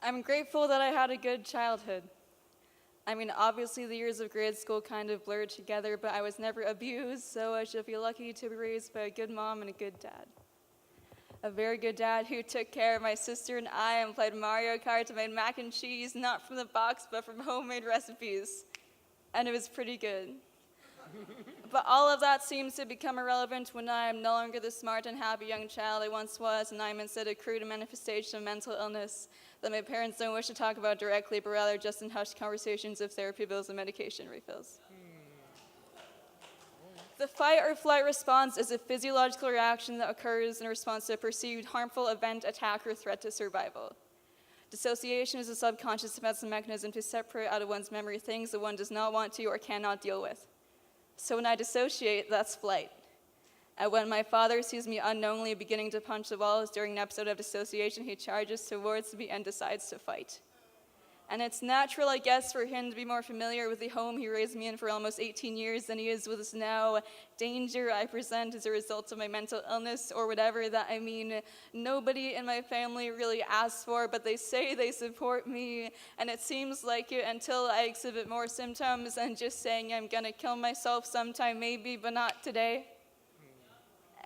I'm grateful that I had a good childhood. I mean, obviously the years of grade school kind of blurred together, but I was never abused, so I should feel lucky to be raised by a good mom and a good dad. A very good dad who took care of my sister and I and played Mario Kart and made mac and cheese, not from the box, but from homemade recipes. And it was pretty good. But all of that seems to become irrelevant when I am no longer the smart and happy young child I once was, and I am instead a crude manifestation of mental illness that my parents don't wish to talk about directly, but rather just in hushed conversations of therapy bills and medication refills. The fight or flight response is a physiological reaction that occurs in response to a perceived harmful event, attack, or threat to survival. Dissociation is a subconscious defensive mechanism to separate out of one's memory things that one does not want to or cannot deal with. So when I dissociate, that's flight. And when my father sees me unknowingly beginning to punch the walls during an episode of dissociation, he charges towards me and decides to fight. And it's natural, I guess, for him to be more familiar with the home he raised me in for almost 18 years than he is with this now danger I present as a result of my mental illness or whatever that I mean. Nobody in my family really asks for, but they say they support me, and it seems like it until I exhibit more symptoms and just saying I'm gonna kill myself sometime maybe, but not today.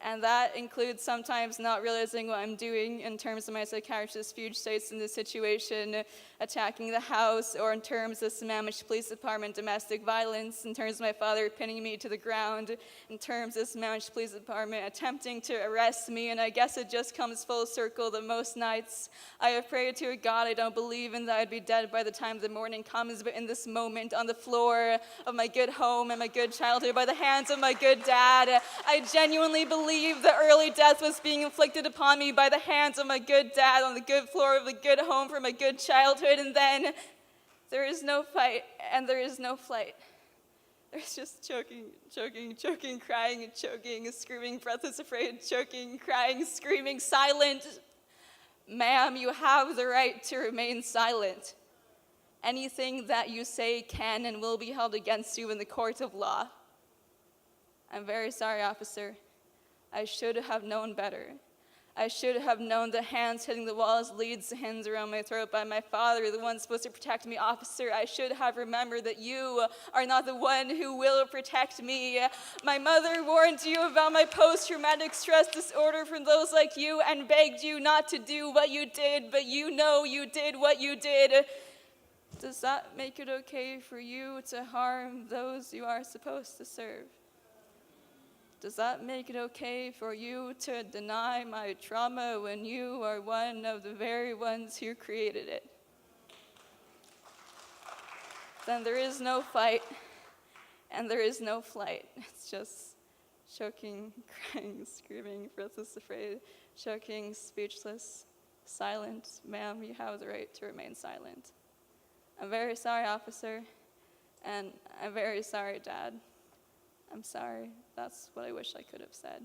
And that includes sometimes not realizing what I'm doing in terms of my psychiatrist's fugue states in this situation, attacking the house, or in terms of Sammamish Police Department domestic violence, in terms of my father pinning me to the ground, in terms of Sammamish Police Department attempting to arrest me, and I guess it just comes full circle that most nights I have prayed to a God I don't believe in that I'd be dead by the time the morning comes, but in this moment on the floor of my good home and my good childhood by the hands of my good dad, I genuinely believe that early death was being inflicted upon me by the hands of my good dad on the good floor of the good home for my good childhood, and then there is no fight and there is no flight. There's just choking, crying, choking, screaming, breathless, afraid, choking, crying, screaming, silent. Ma'am, you have the right to remain silent. Anything that you say can and will be held against you in the court of law. I'm very sorry, officer. I should have known better. I should have known the hands hitting the walls leads the hands around my throat by my father, the one supposed to protect me, officer. I should have remembered that you are not the one who will protect me. My mother warned you about my post-traumatic stress disorder from those like you and begged you not to do what you did, but you know you did what you did. Does that make it okay for you to harm those you are supposed to serve? Does that make it okay for you to deny my trauma when you are one of the very ones who created it? Then there is no fight and there is no flight. It's just choking, crying, screaming, breathless, afraid, choking, speechless, silent. Ma'am, you have the right to remain silent. I'm very sorry, officer, and I'm very sorry, Dad. I'm sorry. That's what I wish I could have said.